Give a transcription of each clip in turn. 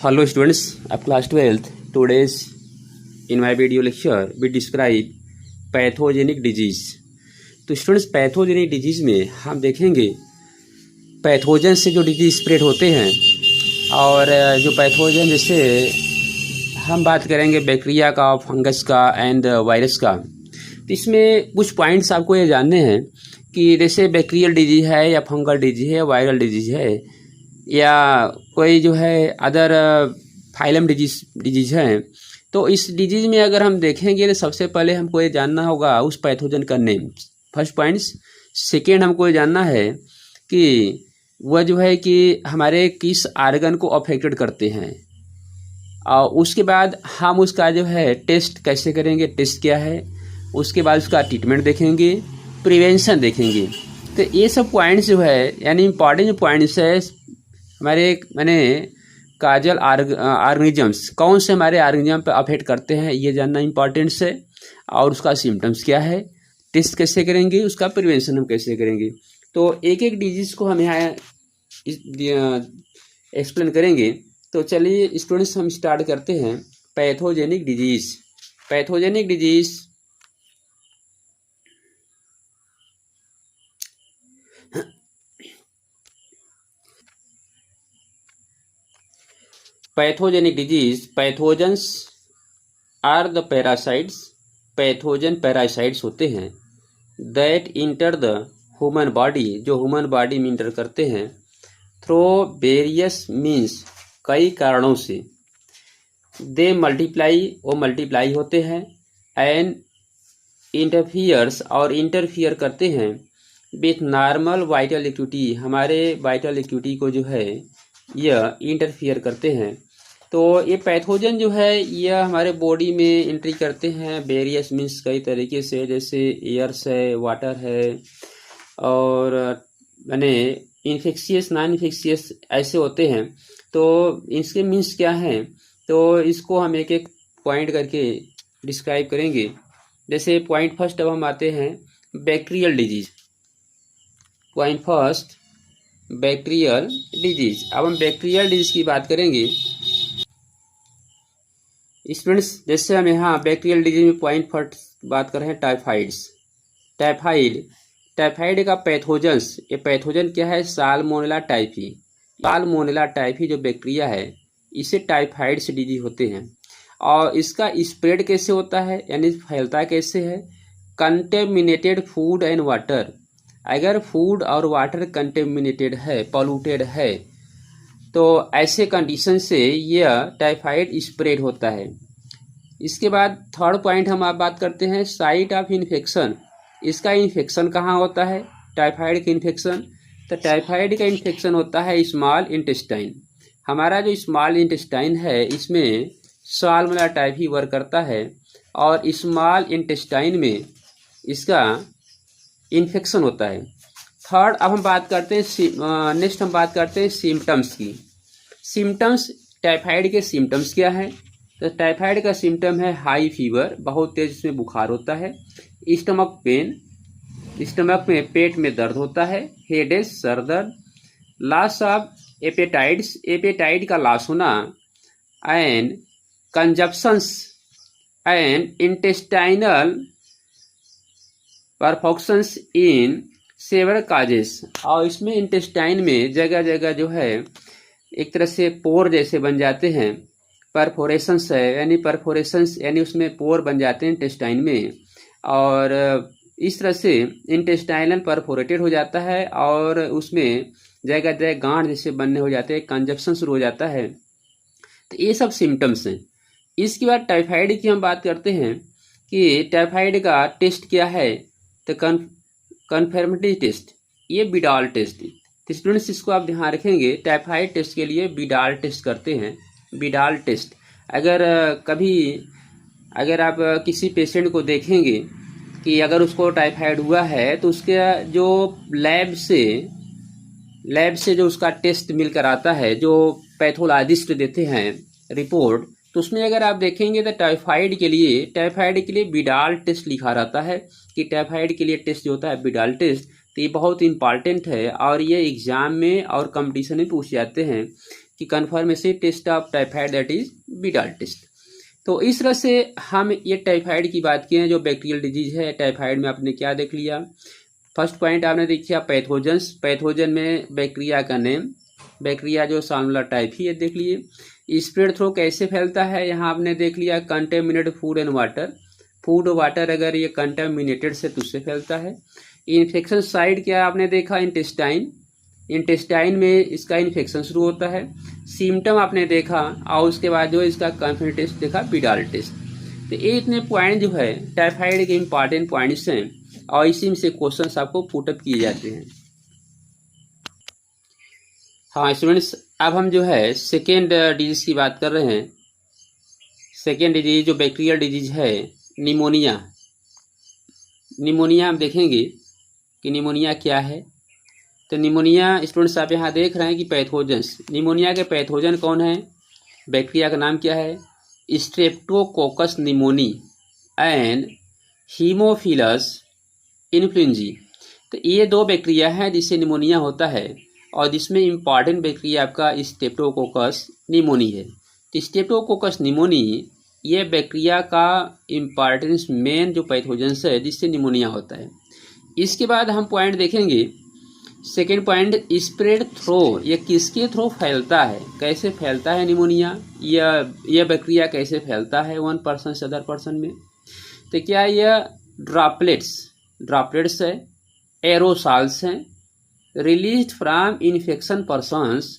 Hello students of class 12th. Today's in my video lecture we describe pathogenic disease. तो students pathogenic disease में हम देखेंगे pathogen से जो डिजीज स्प्रेड होते हैं और जो पैथोजन जैसे हम बात करेंगे बैक्टीरिया का, फंगस का एंड वायरस का। तो इसमें कुछ पॉइंट्स आपको ये जानने हैं कि जैसे बैक्टीरियल डिजीज है या फंगल डिजीज है, वायरल डिजीज है या कोई जो है अदर फाइलम डिजीज है। तो इस डिजीज में अगर हम देखेंगे तो सबसे पहले हमको ये जानना होगा उस पैथोजन का नेम, फर्स्ट पॉइंट्स। सेकेंड हमको ये जानना है कि वह जो है कि हमारे किस आर्गन को अफेक्टेड करते हैं, और उसके बाद हम उसका जो है टेस्ट कैसे करेंगे, टेस्ट क्या है, उसके बाद उसका ट्रीटमेंट देखेंगे, प्रिवेंशन देखेंगे। तो ये सब पॉइंट्स जो है यानी इम्पॉर्टेंट पॉइंट्स है हमारे काजल ऑर्गेनिजम्स कौन से हमारे ऑर्गेनिज्म पे अफेक्ट करते हैं ये जानना इम्पॉर्टेंट्स है, और उसका सिम्टम्स क्या है, टेस्ट कैसे करेंगे, उसका प्रिवेंशन हम कैसे करेंगे। तो एक एक डिजीज़ को हम यहाँ एक्सप्लेन करेंगे। तो चलिए स्टूडेंट्स हम स्टार्ट करते हैं pathogenic disease. Pathogenic disease pathogenic disease, pathogens are the parasites, pathogen parasites होते हैं that enter the human body, जो ह्यूमन बॉडी में इंटर करते हैं थ्रू वेरियस मीन्स, कई कारणों से। दे मल्टीप्लाई, वो मल्टीप्लाई होते हैं, एंड इंटरफियर्स, और इंटरफियर करते हैं विथ नॉर्मल वाइटल एक्टिविटी, हमारे वाइटल एक्टिविटी को जो है यह इंटरफियर करते हैं। तो ये पैथोजन जो है यह हमारे बॉडी में एंट्री करते हैं वेरियस मीन्स, कई तरीके से, जैसे एयर्स है, वाटर है, और माने इन्फेक्शियस, नॉन इन्फेक्शियस ऐसे होते हैं। तो इसके मीन्स क्या हैं, तो इसको हम एक एक पॉइंट करके डिस्क्राइब करेंगे। जैसे पॉइंट फर्स्ट अब हम आते हैं bacterial disease. Point first bacterial disease. अब हम बैक्टीरियल डिजीज की बात करेंगे स्टूडेंट्स। जैसे हम यहाँ बैक्टीरियल डिजीज में पॉइंट फर्स्ट बात कर रहे हैं टाइफाइड्स। टाइफाइड का पैथोजन्स, ये पैथोजन क्या है, साल्मोनेला टाइफी। साल्मोनेला टाइफी जो बैक्टीरिया है इसे टाइफाइड से डिजीज होते हैं। और इसका स्प्रेड कैसे होता है यानी फैलता कैसे है, कंटेमिनेटेड फूड एंड वाटर। अगर फूड और वाटर कंटेमिनेटेड है, पॉल्यूटेड है, तो ऐसे कंडीशन से यह टाइफाइड स्प्रेड होता है। इसके बाद थर्ड पॉइंट हम आप बात करते हैं साइट ऑफ इन्फेक्शन। इसका इन्फेक्शन कहाँ होता है टाइफाइड का इन्फेक्शन, तो टाइफाइड का इन्फेक्शन होता है स्मॉल इंटेस्टाइन। हमारा जो स्मॉल इंटेस्टाइन है इसमें साल्मोनेला टाइफी वर्क करता है, और स्मॉल इंटेस्टाइन में इसका इन्फेक्शन होता है। थर्ड अब हम बात करते हैं नेक्स्ट हम बात करते हैं सिम्टम्स की। सिम्टम्स, टाइफाइड के सिम्टम्स क्या है, तो टाइफाइड का सिम्टम है हाई फीवर, बहुत तेज इसमें बुखार होता है, स्टमक पेन, स्टमक में पेट में दर्द होता है, हेडेक सर दर्द, लॉस ऑफ एपेटाइट्स, एपेटाइट का लॉस होना, and constipations and intestinal perforations in several cases. और इसमें इंटेस्टाइन में जगह जगह जो है एक तरह से पोर जैसे बन जाते हैं, परफोरेशंस है यानी परफोरेशंस यानी उसमें पोर बन जाते हैं इंटेस्टाइन में, और इस तरह से इंटेस्टाइनल परफोरेटेड हो जाता है और उसमें जगह जगह गांठ जैसे बनने हो जाते हैं, कंजप्शन शुरू हो जाता है। तो ये सब सिम्टम्स हैं। इसके बाद टाइफाइड की हम बात करते हैं कि टाइफाइड का टेस्ट क्या है, तो कन्फर्मेटरी टेस्ट, ये बिडाल टेस्ट। तो स्टूडेंट्स इसको आप ध्यान रखेंगे, टाइफाइड टेस्ट के लिए बिडाल टेस्ट करते हैं। बिडाल टेस्ट अगर आप किसी पेशेंट को देखेंगे कि अगर उसको टाइफाइड हुआ है तो उसके जो लैब से जो उसका टेस्ट मिलकर आता है, जो पैथोलॉजिस्ट देते हैं रिपोर्ट, तो उसमें अगर आप देखेंगे तो टाइफाइड के लिए बिडाल टेस्ट लिखा रहता है कि टाइफाइड के लिए टेस्ट जो होता है बिडाल टेस्ट। तो ये बहुत इंपॉर्टेंट है और ये एग्जाम में और कंपटीशन में पूछ जाते हैं कि confirmatory test of typhoid that is Widal test. तो इस तरह से हम ये टाइफाइड की बात किए हैं जो बैक्टीरियल डिजीज है। टाइफाइड में आपने क्या देख लिया, फर्स्ट पॉइंट आपने देखिए पैथोजेंस, पैथोजन में बैक्टीरिया का नेम, बैक्टीरिया जो साल्मोनेला टाइफी है देख लिए। स्प्रेड थ्रू कैसे फैलता है यहाँ आपने देख लिया, contaminated food and water, food और वाटर अगर ये कंटेमिनेटेड से तो उससे फैलता है। इन्फेक्शन साइड क्या आपने देखा, इंटेस्टाइन, इंटेस्टाइन में इसका इन्फेक्शन शुरू होता है। सिम्टम आपने देखा और उसके बाद जो इसका कंफर्म टेस्ट देखा, बिडाल टेस्ट। तो ये इतने पॉइंट जो है टाइफाइड के इंपॉर्टेंट पॉइंट्स हैं और इसी में से क्वेश्चंस आपको पुटअप किए जाते हैं। हाँ स्टूडेंट्स, अब हम जो है सेकेंड डिजीज की बात कर रहे हैं। सेकेंड डिजीज जो बैक्टीरियल डिजीज है निमोनिया। निमोनिया हम देखेंगे कि निमोनिया क्या है। तो निमोनिया स्टूडेंट्स आप यहाँ देख रहे हैं कि पैथोजेंस, निमोनिया के पैथोजन कौन है, बैक्टीरिया का नाम क्या है, Streptococcus pneumoniae and Haemophilus influenzae. तो ये दो बैक्टीरिया हैं जिससे निमोनिया होता है और जिसमें इम्पॉर्टेंट बैक्टीरिया आपका स्ट्रेप्टोकोकस निमोनी है। तो स्ट्रेप्टोकोकस निमोनी ये बैक्टीरिया का इम्पॉर्टेंस मेन जो पैथोजेंस है जिससे निमोनिया होता है। इसके बाद हम पॉइंट देखेंगे, सेकेंड पॉइंट स्प्रेड थ्रो, ये किसके थ्रू फैलता है, कैसे फैलता है निमोनिया, यह बैक्टीरिया कैसे फैलता है वन पर्सन से अदर पर्सन में। तो क्या यह ड्रॉपलेट्स है, एरोसॉल्स हैं, released from infection persons,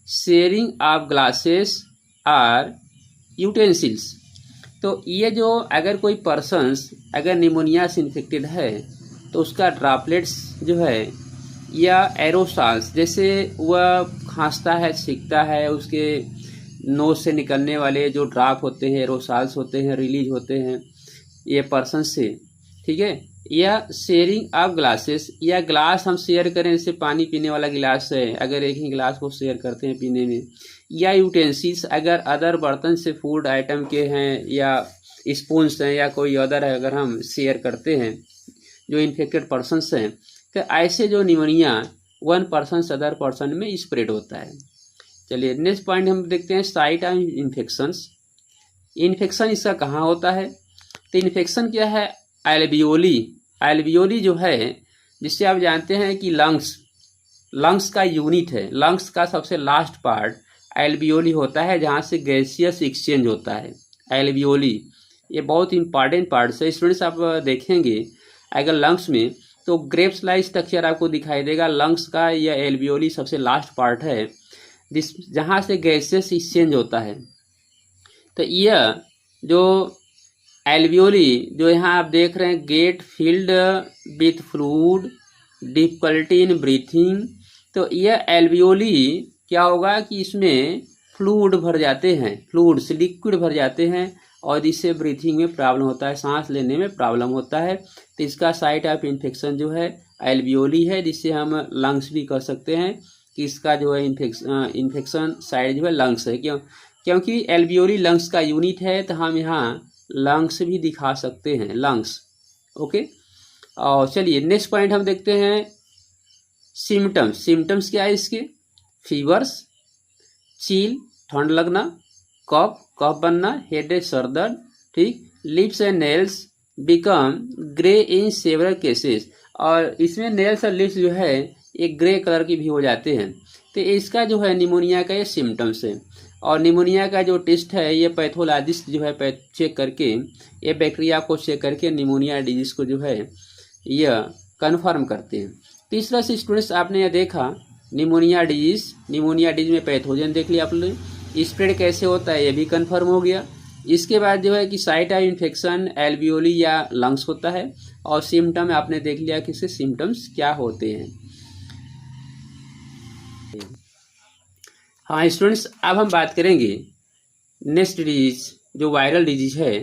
sharing of glasses और यूटेंसिल्स। तो ये जो अगर कोई पर्सन्स अगर निमोनिया से इन्फेक्टेड है तो उसका ड्रॉपलेट्स जो है या एरोसॉल्स, जैसे वह खांसता है, छींकता है, उसके नोज से निकलने वाले जो ड्रॉप होते हैं, एरोसॉल्स होते हैं, रिलीज होते हैं ये पर्सन से, ठीक है। या शेयरिंग ऑफ ग्लासेस, या ग्लास हम शेयर करें, जैसे पानी पीने वाला गिलास है, अगर एक ही गिलास को शेयर करते हैं पीने में, या यूटेंसिल्स अगर अदर बर्तन से फूड आइटम के हैं या स्पून्स हैं या कोई अदर है अगर हम शेयर करते हैं जो इन्फेक्टेड पर्सनस हैं, तो ऐसे जो निमोनिया वन पर्सन से अदर पर्सन में स्प्रेड होता है। चलिए नेक्स्ट पॉइंट हम देखते हैं, साइट ऑफ इन्फेक्शंस। इन्फेक्शन इसका कहाँ होता है, तो इन्फेक्शन क्या है, एल्वियोली, एल्वियोली जो है जिससे आप जानते हैं कि लंग्स का यूनिट है, लंग्स का सबसे लास्ट पार्ट एल्वियोली होता है जहाँ से गैसियस एक्सचेंज होता है। एल्वियोली ये बहुत इंपॉर्टेंट पार्ट है स्टूडेंट्स, आप देखेंगे अगर लंग्स में तो ग्रेप्स लाइक स्ट्रक्चर आपको दिखाई देगा, लंग्स का या एल्वियोली सबसे लास्ट पार्ट है जिस जहाँ से गैसेस एक्सचेंज होता है। तो यह जो एल्वियोली जो यहाँ आप देख रहे हैं, get filled with fluid, difficulty in breathing, तो यह एल्वियोली क्या होगा कि इसमें फ्लूइड भर जाते हैं, फ्लूइड्स लिक्विड भर जाते हैं और इससे ब्रीथिंग में प्रॉब्लम होता है, सांस लेने में प्रॉब्लम होता है। तो इसका साइट ऑफ इन्फेक्शन जो है एल्वियोली है, जिससे हम लंग्स भी कर सकते हैं कि इसका जो है इन्फेक्शन साइड जो है लंग्स है, क्योंकि एल्वियोली लंग्स का यूनिट है, तो हम यहाँ लंग्स भी दिखा सकते हैं, लंग्स। ओके, और चलिए नेक्स्ट पॉइंट हम देखते हैं, सिम्टम्स। सिम्टम्स क्या है इसके, फीवर्स, चील ठंड लगना, कफ बनना, हेडेक सर दर्द, ठीक, lips and nails become grey in several cases, और इसमें नेल्स और लिप्स जो है एक ग्रे कलर की भी हो जाते हैं। तो इसका जो है निमोनिया का ये सिम्टम्स है। और निमोनिया का जो टेस्ट है ये पैथोलॉजिस्ट जो है चेक करके, ये बैक्टीरिया को चेक करके निमोनिया डिजीज को जो है यह कन्फर्म करते हैं। तीसरा से स्टूडेंट्स आपने यह देखा निमोनिया डिजीज में पैथोजन देख लिया आप लोग, स्प्रेड कैसे होता है ये भी कन्फर्म हो गया। इसके बाद जो है कि साइट ऑफ इन्फेक्शन एल्वियोली या लंग्स होता है, और सिम्टम आपने देख लिया कि इसके सिम्टम्स क्या होते हैं। हाँ स्टूडेंट्स, अब हम बात करेंगे नेक्स्ट डिजीज जो वायरल डिजीज है।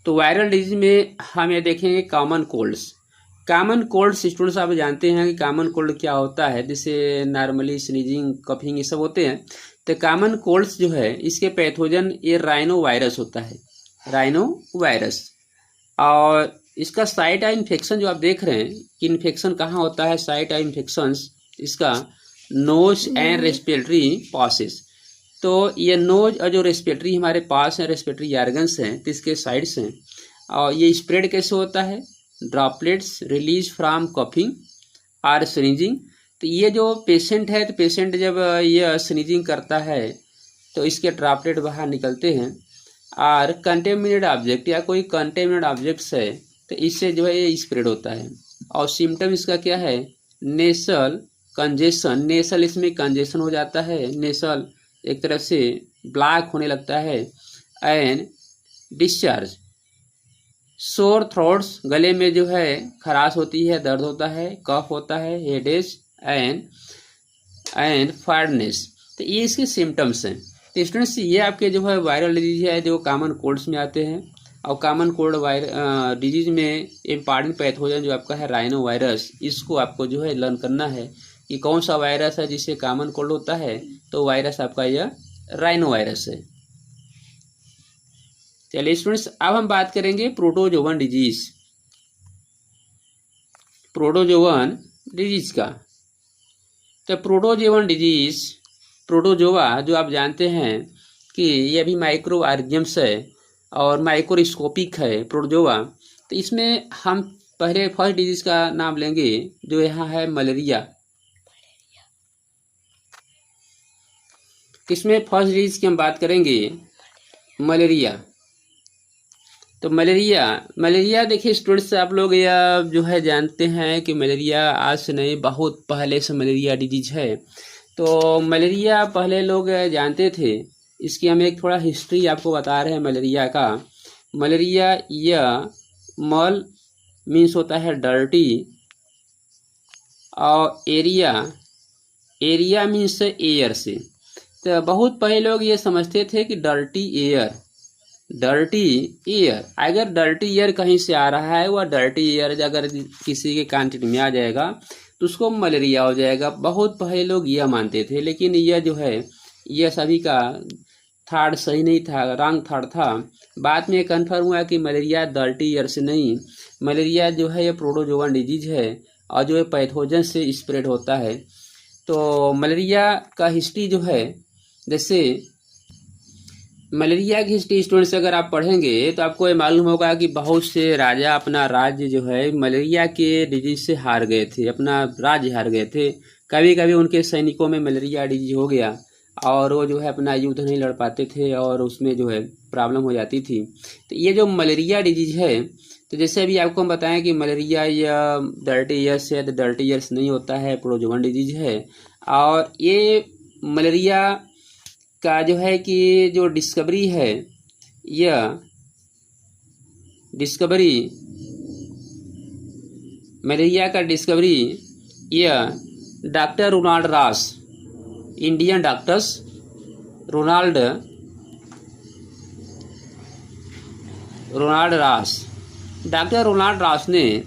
तो वायरल डिजीज में हम ये देखेंगे common colds. Common colds students आप जानते हैं कि कॉमन कोल्ड क्या होता है, जिससे नॉर्मली स्नीजिंग, कफिंग ये सब होते हैं। तो कॉमन कोल्ड्स जो है इसके पैथोजन ये राइनो वायरस होता है, राइनो वायरस। और इसका साइट ऑफ इन्फेक्शन जो आप देख रहे हैं कि इन्फेक्शन कहाँ होता है, साइट ऑफ इन्फेक्शन इसका नोज एंड रेस्पिरेटरी पासेस। तो ये नोज और जो रेस्पिरेटरी हमारे पास हैं, रेस्पिरेटरी ऑर्गन्स हैं, तो इसके साइड्स हैं। और ये स्प्रेड कैसे होता है? Droplets release from coughing or sneezing. तो ये जो पेशेंट है, तो पेशेंट जब ये स्नीजिंग करता है तो इसके ड्रॉपलेट बाहर निकलते हैं। और कंटेमिनेटेड ऑब्जेक्ट या कोई कंटेमिनेटेड ऑब्जेक्ट्स है तो इससे जो है ये स्प्रेड होता है। और सिम्टम इसका क्या है? नेसल कंजेशन, नेसल इसमें कंजेशन हो जाता है, नेसल एक तरह से ब्लॉक होने लगता है। एंड डिस्चार्ज, सोर थ्रोट्स, गले में जो है खराश होती है, दर्द होता है, कफ होता है, हेडेज एंड फायरनेस। तो ये इसके सिम्टम्स हैं। तो स्टूडेंट्स ये आपके जो है वायरल डिजीज है जो कॉमन कोल्ड्स में आते हैं। और कॉमन कोल्ड डिजीज में इम्पॉर्टेंट पैथोजन जो आपका है राइनो वायरस, इसको आपको जो है लर्न करना है कि कौन सा वायरस है जिससे कॉमन कोल्ड होता है। तो वायरस आपका यह राइनो वायरस है। चलिए स्टूडेंट्स अब हम बात करेंगे प्रोटोजोवन डिजीज, प्रोटोजोवन डिजीज का। तो प्रोटोजोवन डिजीज, प्रोटोजोआ जो आप जानते हैं कि ये भी माइक्रो ऑर्गेनिजम्स है और माइक्रोस्कोपिक है प्रोटोजोआ। तो इसमें हम पहले फर्स्ट डिजीज का नाम लेंगे जो यहाँ है मलेरिया। किसमें फर्स्ट डिजीज की हम बात करेंगे? मलेरिया। तो मलेरिया देखिए स्टूडेंट्स, आप लोग यह जो है जानते हैं कि मलेरिया आज से नहीं बहुत पहले से मलेरिया डिजीज है। तो मलेरिया पहले लोग जानते थे, इसकी हम एक थोड़ा हिस्ट्री आपको बता रहे हैं मलेरिया का। मलेरिया यह मल मीन्स होता है डर्टी, और एरिया मीन्स एयर से। तो बहुत पहले लोग ये समझते थे कि डर्टी एयर, अगर डर्टी एयर कहीं से आ रहा है, वह डर्टी एयर अगर किसी के कांटेक्ट में आ जाएगा तो उसको मलेरिया हो जाएगा। बहुत पहले लोग यह मानते थे, लेकिन यह जो है यह सभी का थॉट सही नहीं था, रॉन्ग थॉट था। बाद में कन्फर्म हुआ कि मलेरिया डर्टी एयर से नहीं, मलेरिया जो है ये प्रोटोजोवन डिजीज है और जो है पैथोजन से स्प्रेड होता है। तो मलेरिया का हिस्ट्री जो है, जैसे मलेरिया की हिस्ट्री स्टूडेंट्स अगर आप पढ़ेंगे तो आपको ये मालूम होगा कि बहुत से राजा अपना राज्य जो है मलेरिया के डिजीज से हार गए थे, अपना राज्य हार गए थे। कभी कभी उनके सैनिकों में मलेरिया डिजीज हो गया और वो जो है अपना युद्ध नहीं लड़ पाते थे और उसमें जो है प्रॉब्लम हो जाती थी। तो ये जो मलेरिया डिजीज है, तो जैसे अभी आपको हम बताएं कि मलेरिया या डर्टी ईयर्स है, तो डर्टी ईयर्स नहीं होता है, प्रोटोजोवन डिजीज है। और ये मलेरिया का जो है कि जो डिस्कवरी है, यह डिस्कवरी मलेरिया का डिस्कवरी यह doctor Ronald Ross, Indian doctors Ronald Ross, doctor Ronald Ross ने,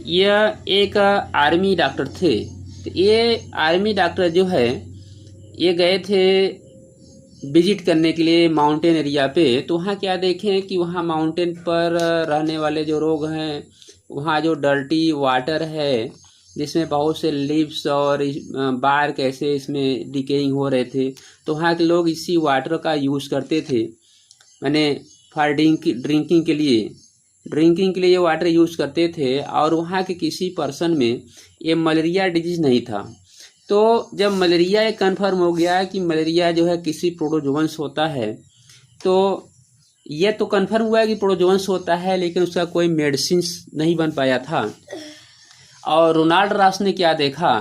यह एक आर्मी डॉक्टर थे। तो ये आर्मी डॉक्टर जो है ये गए थे विजिट करने के लिए माउंटेन एरिया पे। तो वहाँ क्या देखें कि वहाँ माउंटेन पर रहने वाले जो लोग हैं, वहाँ जो डर्टी वाटर है जिसमें बहुत से लीव्स और बार्क ऐसे इसमें डिकेइंग हो रहे थे, तो वहाँ के लोग इसी वाटर का यूज़ करते थे, मैंने फॉर ड्रिंकिंग के लिए ये वाटर यूज़ करते थे। और वहाँ के किसी पर्सन में ये मलेरिया डिजीज नहीं था। तो जब मलेरिया ये कन्फर्म हो गया कि मलेरिया जो है किसी प्रोटोजोवन होता है, तो यह तो कन्फर्म हुआ कि प्रोटोजोवन होता है, लेकिन उसका कोई मेडिसिन नहीं बन पाया था। और रोनाल्ड रॉस ने क्या देखा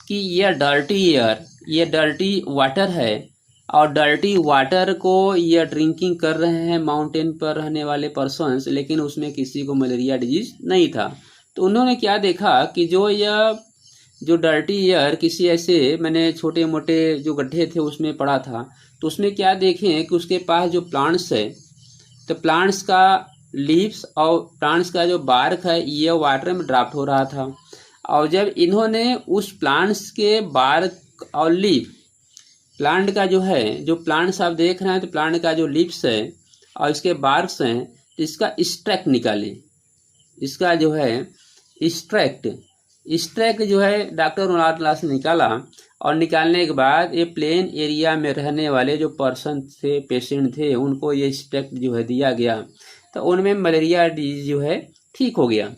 कि यह डर्टी एयर, ये डर्टी वाटर है और डर्टी वाटर को यह ड्रिंकिंग कर रहे हैं माउंटेन पर रहने वाले पर्सन्स, लेकिन उसमें किसी को मलेरिया डिजीज नहीं था। तो उन्होंने क्या देखा कि जो डर्टी एयर किसी ऐसे मैंने छोटे मोटे जो गड्ढे थे उसमें पड़ा था, तो उसमें क्या देखें कि उसके पास जो प्लांट्स है, तो प्लांट्स का लीव्स और प्लांट्स का जो बार्क है ये वाटर में ड्राफ्ट हो रहा था। और जब इन्होंने उस प्लांट्स के बार्क और लीफ, प्लांट का जो है, जो प्लांट्स आप देख रहे हैं, तो प्लांट का जो लीव्स है और इसके बार्क्स हैं, तो इसका एक्सट्रैक्ट निकाले, इसका जो है एक्सट्रैक्ट जो है डॉक्टर रोनाल्ड रॉस ने निकाला। और निकालने के बाद ये प्लेन एरिया में रहने वाले जो पर्सन थे, पेशेंट थे, उनको ये एक्सट्रैक्ट जो है दिया गया, तो उनमें मलेरिया डिजीज जो है ठीक हो गया।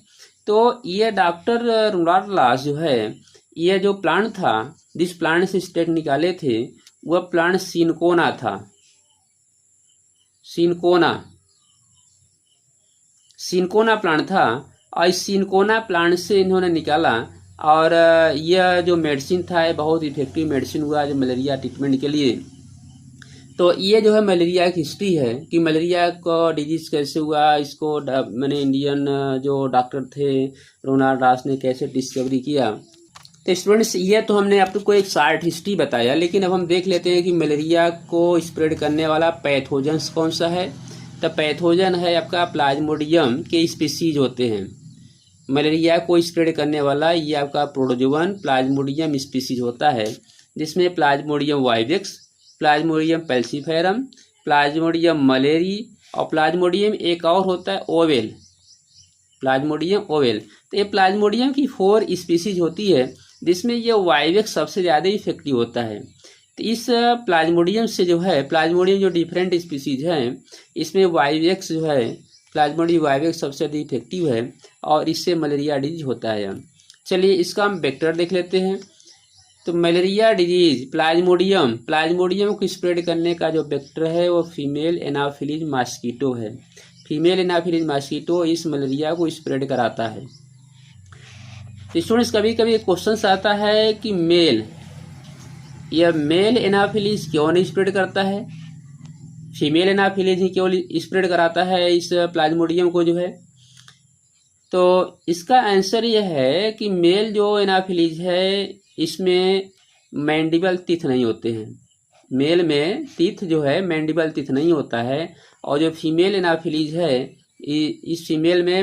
तो ये डॉक्टर रोनाल्ड लॉस जो है, ये जो प्लांट था, जिस प्लांट से एक्सट्रैक्ट निकाले थे, वह प्लांट सिनकोना था। सिनकोना प्लांट था, और इस सिनकोना प्लांट से इन्होंने निकाला, और यह जो मेडिसिन था ये बहुत इफेक्टिव मेडिसिन हुआ जो मलेरिया ट्रीटमेंट के लिए। तो ये जो है मलेरिया की हिस्ट्री है कि मलेरिया को डिजीज कैसे हुआ, इसको मैंने इंडियन जो डॉक्टर थे रोनाल्ड लॉस ने कैसे डिस्कवरी किया। तो स्टूडेंट्स, ये तो हमने आपको एक शॉर्ट हिस्ट्री बताया, लेकिन अब हम देख लेते हैं कि मलेरिया को स्प्रेड करने वाला पैथोजन कौन सा है। तो पैथोजन है आपका प्लाज्मोडियम के स्पीसीज होते हैं। मलेरिया को स्प्रेड करने वाला ये आपका प्रोटोजोवन प्लाज्मोडियम स्पीसीज होता है, जिसमें Plasmodium vivax, Plasmodium falciparum, Plasmodium malariae और प्लाज्मोडियम एक और होता है ओवेल, प्लाज्मोडियम ओवेल। तो ये प्लाज्मोडियम की 4 स्पीसीज होती है, जिसमें ये वाइवेक्स सबसे ज़्यादा इफेक्टिव होता है। तो इस प्लाज्मोडियम से जो है, प्लाज्मोडियम जो डिफरेंट स्पीसीज हैं, इसमें वाइवेक्स जो है, प्लाज्मोडियम वाइवेक्स सबसे अधिक इफेक्टिव है, और इससे मलेरिया डिजीज होता है। चलिए इसका हम वेक्टर देख लेते हैं। तो मलेरिया डिजीज प्लाज्मोडियम को स्प्रेड करने का जो वेक्टर है वो फीमेल एनाफिलीज मॉस्किटो है। फीमेल एनाफिलीज मॉस्किटो इस मलेरिया को स्प्रेड कराता है। तो स्टूडेंट्स, कभी कभी क्वेश्चन आता है कि मेल एनाफिलीज क्यों नहीं स्प्रेड करता है, फीमेल एनाफिलीज ही क्यों स्प्रेड कराता है इस प्लाज्मोडियम को जो है। तो इसका आंसर यह है कि मेल जो एनाफिलीज है, इसमें मैंडिबल टीथ नहीं होते हैं। मेल में टीथ जो है मैंडिबल टीथ नहीं होता है, और जो फीमेल एनाफिलीज है, इस फीमेल में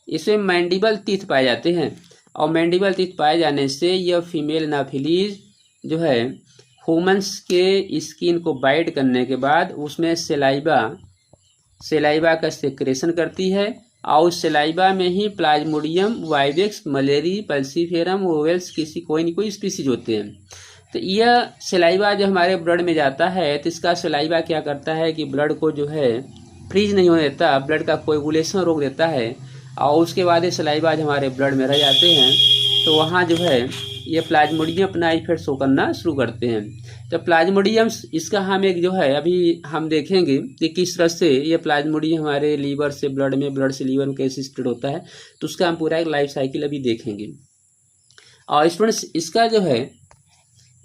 इसमें मैंडिबल टीथ पाए जाते हैं, और मैंडिबल टीथ पाए जाने से यह फीमेल एनाफिलीज जो है ह्यूमन्स के स्किन को बाइट करने के बाद उसमें सेलाइबा का सेक्रेशन करती है, और उस सेलाइबा में ही प्लाज्मोडियम वाइवेक्स, मलेरी, पेल्सीफेरम, ओवेल्स कोई न कोई स्पीसीज होते हैं। तो यह सेलाइबा जब हमारे ब्लड में जाता है, तो इसका सेलाइबा क्या करता है कि ब्लड को जो है फ्रीज नहीं होने देता, ब्लड का कोएगुलेशन रोक देता है, और उसके बाद ये सेलाइबा जब हमारे ब्लड में रह जाते हैं, तो वहाँ जो है ये प्लाज्मोडियम अपना इफेक्ट शो करना शुरू करते हैं। तो प्लाज्मोडियम, इसका हम एक जो है अभी हम देखेंगे कि किस तरह से ये प्लाज्मोडियम हमारे लीवर से ब्लड में, ब्लड से लीवर में कैसे स्प्रेड होता है, तो उसका हम पूरा एक लाइफ साइकिल अभी देखेंगे। और स्टूडेंट्स, इसका जो है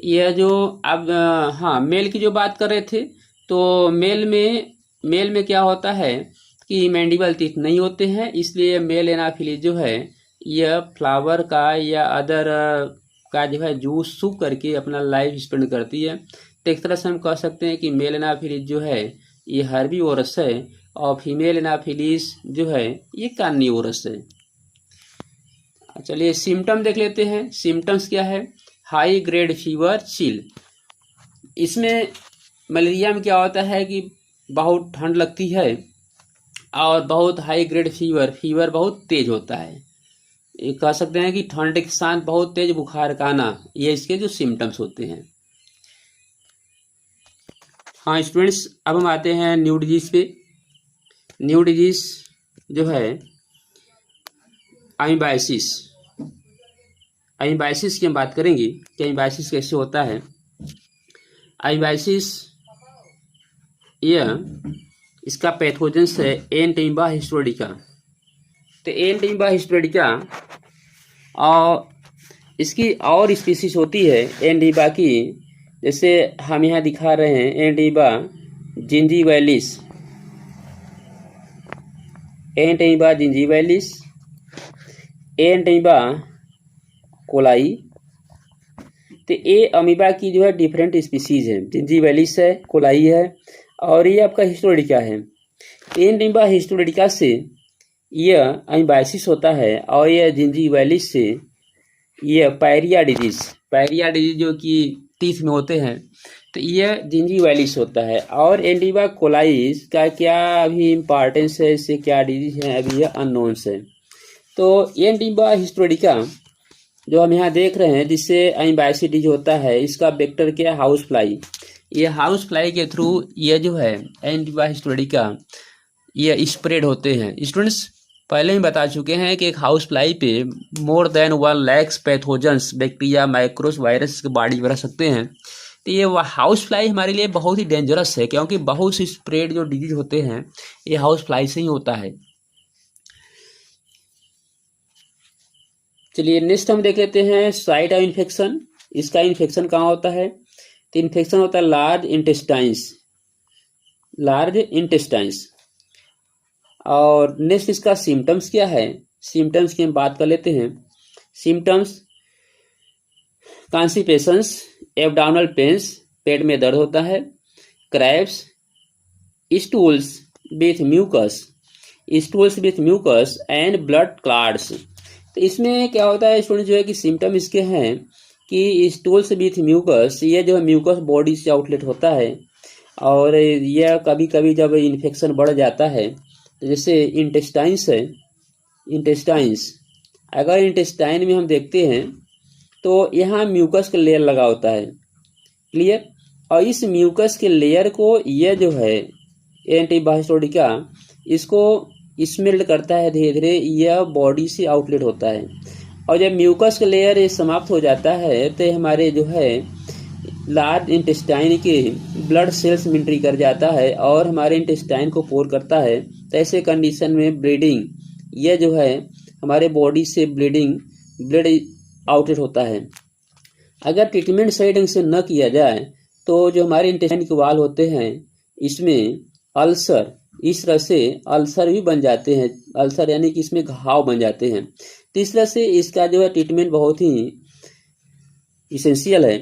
यह जो अब मेल की जो बात कर रहे थे, तो मेल में क्या होता है कि मैंडिबल टीथ नहीं होते हैं, इसलिए मेल एनाफिलीज जो है यह फ्लावर का या अदर का जो है जूस सूख करके अपना लाइफ स्पेंड करती है। तो एक तरह से हम कह सकते हैं कि मेल एनाफिलीज जो है ये हर्बीवोरस है, और फीमेल एनाफिलीज जो है ये कार्निवोरस है। चलिए सिम्टम देख लेते हैं। सिम्टम्स क्या है? High grade fever, chill. इसमें मलेरिया में क्या होता है कि बहुत ठंड लगती है, और बहुत हाई ग्रेड फीवर बहुत तेज होता है। ये कह सकते हैं कि ठंड के साथ बहुत तेज बुखार का आना, ये इसके जो सिम्टम्स होते हैं। हाँ स्टूडेंट्स, अब हम आते हैं न्यू डिजीज पे। न्यू डिजीज जो है अमीबाइसिस की हम बात करेंगे कि अमीबाइसिस कैसे होता है। अमीबाइसिस यह इसका पैथोजेंस है एंटीबा हिस्टोरिका। तो एंटीबा हिस्टोरिका और इसकी और स्पीसीज होती है एंटीबा की, जैसे हम यहाँ दिखा रहे हैं एंटीबा जिंजीवैलिस, एंटीबा कोलाई। तो ये अमीबा की जो है डिफरेंट स्पीसीज है, जिंजीवैलिस है, कोलाई है, और ये आपका हिस्टोरिका है। एंटीबा हिस्टोरिका से यह अमीबाइसिस होता है, और यह जिंजीवैलिस से यह पायरिया डिजीज जो कि टीथ में होते हैं, तो यह जिंजीवैलिस होता है। और एंटीबा कोलाइस का क्या अभी इम्पॉर्टेंस है, इससे क्या डिजीज है अभी यह अननोन्स है। तो एंटीबा हिस्टोरिका जो हम यहाँ देख रहे हैं, जिससे एम्बायसिटीज होता है, इसका वेक्टर क्या है, हाउस फ्लाई। ये हाउस फ्लाई के थ्रू ये जो है एंटीबा हिस्टोरिका ये स्प्रेड होते हैं। स्टूडेंट्स पहले ही बता चुके हैं कि एक हाउस फ्लाई पे more than 1 lakh pathogens bacteria microbes virus के बॉडी में रह सकते हैं। तो ये हाउस फ्लाई हमारे लिए बहुत ही डेंजरस है, क्योंकि बहुत सी स्प्रेड जो डिजीज होते हैं ये हाउस फ्लाई से ही होता है। चलिए नेक्स्ट हम देख लेते हैं साइट ऑफ इन्फेक्शन। इसका इन्फेक्शन कहाँ होता है, तो इन्फेक्शन होता है लार्ज इंटेस्टाइन्स। और नेक्स्ट इसका सिम्टम्स क्या है, सिम्टम्स की हम बात कर लेते हैं। सिम्टम्स कॉन्स्टिपेशंस, एब्डोमिनल पेन्स, पेट में दर्द होता है, cramps, stools with mucus and blood clots. तो इसमें क्या होता है स्टूडेंट, जो है कि सिम्टम इसके हैं कि स्टूल्स विथ म्यूकस, ये जो है म्यूकस बॉडी से आउटलेट होता है। और यह कभी कभी जब इन्फेक्शन बढ़ जाता है, तो जैसे इंटेस्टाइन्स है, अगर इंटेस्टाइन में हम देखते हैं तो यहाँ म्यूकस का लेयर लगा होता है, क्लियर। और इस म्यूकस के लेयर को यह जो है एंटीबा हिस्टोरिका इसको स्मेल्ड करता है, धीरे धीरे यह बॉडी से आउटलेट होता है। और जब म्यूकस का लेयर समाप्त हो जाता है तो हमारे जो है लार्ज इंटेस्टाइन के ब्लड सेल्स में एंट्री कर जाता है और हमारे इंटेस्टाइन को पोर करता है। तो ऐसे कंडीशन में ब्लीडिंग, यह जो है हमारे बॉडी से ब्लड आउटलेट होता है। अगर ट्रीटमेंट सही ढंग से न किया जाए तो जो हमारे इंटेस्टाइन के वाल होते हैं इसमें अल्सर, इस तरह से अल्सर भी बन जाते हैं। अल्सर यानी कि इसमें घाव बन जाते हैं। तो इस तरह से इसका जो है ट्रीटमेंट बहुत ही इसेंशियल है।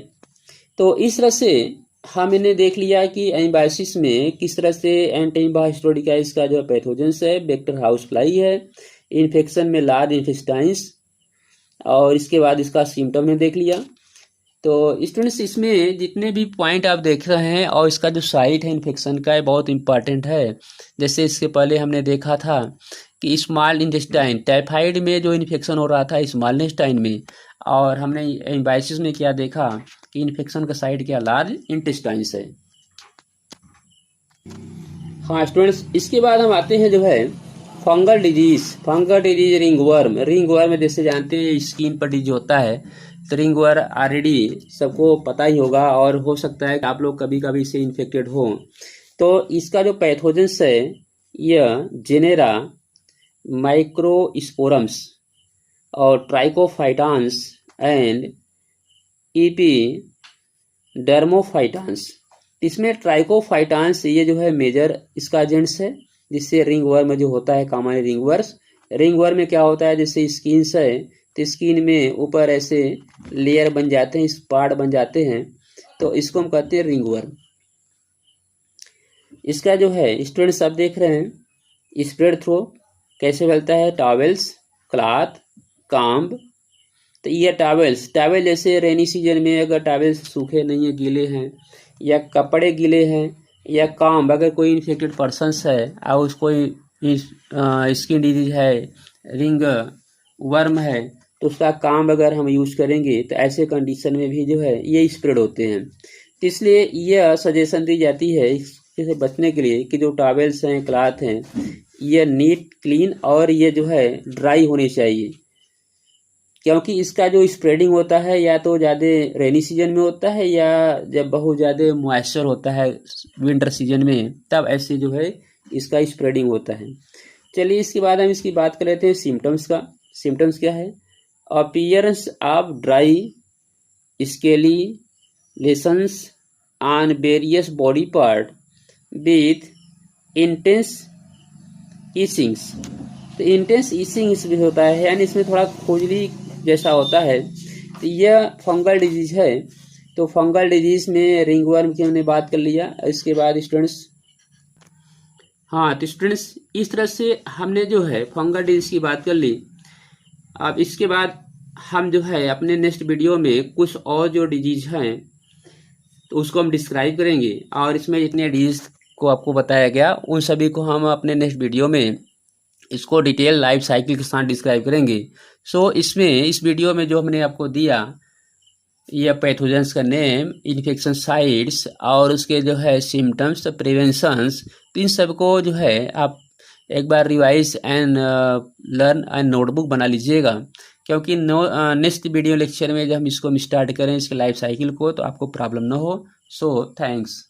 तो इस तरह से हमने देख लिया कि एम्बायसिस में किस तरह से एंटीबा हिस्टोरिका इसका जो पैथोजेंस है, वेक्टर हाउस फ्लाई है, इन्फेक्शन में लार्ज इंटेस्टाइन्स, और इसके बाद इसका सिम्टम ने देख लिया। तो स्टूडेंट्स इसमें जितने भी पॉइंट आप देख रहे हैं और इसका जो साइट है इन्फेक्शन का, बहुत इंपॉर्टेंट है। जैसे इसके पहले हमने देखा था कि स्मॉल इंटेस्टाइन, टाइफाइड में जो इन्फेक्शन हो रहा था स्मॉल इंटेस्टाइन में, और हमने एम्बायसिस में क्या देखा कि इन्फेक्शन का साइट क्या, लार्ज इंटेस्टाइन्स है। हाँ स्टूडेंट्स, इसके बाद हम आते हैं जो है फंगल डिजीज रिंगवर्म जैसे जानते हैं स्किन पर डिजीज होता है। तो रिंगवर्म ऑलरेडी सबको पता ही होगा, और हो सकता है कि आप लोग कभी कभी इससे इन्फेक्टेड हो। तो इसका जो पैथोजेंस है यह जेनेरा माइक्रोस्पोरम्स और ट्राइकोफाइटान्स एंड एपिडर्मोफाइटान्स। इसमें ट्राइकोफाइटान्स ये जो है मेजर इसका एजेंट्स है, जिससे रिंगवर्म जो होता है कॉमन रिंगवर्म में क्या होता है, जैसे स्किन है तो स्किन में ऊपर ऐसे लेयर बन जाते हैं, स्पॉट बन जाते हैं, तो इसको हम कहते हैं रिंगवर्म। इसका जो है स्टूडेंट्स आप देख रहे हैं स्प्रेड थ्रू कैसे फैलता है, टॉवेल्स, क्लॉथ, काम्ब। तो ये टॉवेल जैसे रेनी सीजन में अगर टॉवेल्स सूखे नहीं है, गीले हैं, या कपड़े गीले हैं, या काम्ब अगर कोई इन्फेक्टेड पर्सन्स है और उसको स्किन डिजीज है, रिंग वर्म है, तो उसका काम्ब अगर हम यूज करेंगे तो ऐसे कंडीशन में भी जो है ये स्प्रेड होते हैं। तो इसलिए यह सजेशन दी जाती है इससे बचने के लिए कि जो टॉवेल्स हैं, क्लॉथ हैं, ये नीट, क्लीन और ये जो है ड्राई होने चाहिए, क्योंकि इसका जो स्प्रेडिंग होता है या तो ज़्यादा रेनी सीजन में होता है या जब बहुत ज़्यादा मॉइस्चर होता है विंटर सीजन में, तब ऐसे जो है इसका स्प्रेडिंग होता है। चलिए इसके बाद हम इसकी बात कर लेते हैं सिम्टम्स का। सिम्टम्स क्या है, appearance of dry scaly lesions on various body part with intense itchings. तो इंटेंस ईचिंग इसमें होता है, यानी इसमें थोड़ा खुजली जैसा होता है। तो यह फंगल डिजीज है। तो फंगल डिजीज में रिंगवर्म की हमने बात कर लिया। इसके बाद स्टूडेंट्स, हाँ तो स्टूडेंट्स इस तरह से हमने जो है फंगल डिजीज की बात कर ली। अब इसके बाद हम जो है अपने नेक्स्ट वीडियो में कुछ और जो डिजीज हैं तो उसको हम डिस्क्राइब करेंगे, और इसमें जितने डिजीज को आपको बताया गया उन सभी को हम अपने नेक्स्ट वीडियो में इसको डिटेल लाइफ साइकिल के साथ डिस्क्राइब करेंगे। सो इसमें इस वीडियो में जो हमने आपको दिया ये पैथोजेंस का नेम, इन्फेक्शन साइट्स और उसके जो है सिम्टम्स, प्रिवेंशंस, तो इन सबको जो है आप एक बार revise and learn and notebook बना लीजिएगा, क्योंकि नेक्स्ट वीडियो लेक्चर में जब हम इसको स्टार्ट करें इसके लाइफ साइकिल को तो आपको प्रॉब्लम ना हो। So thanks.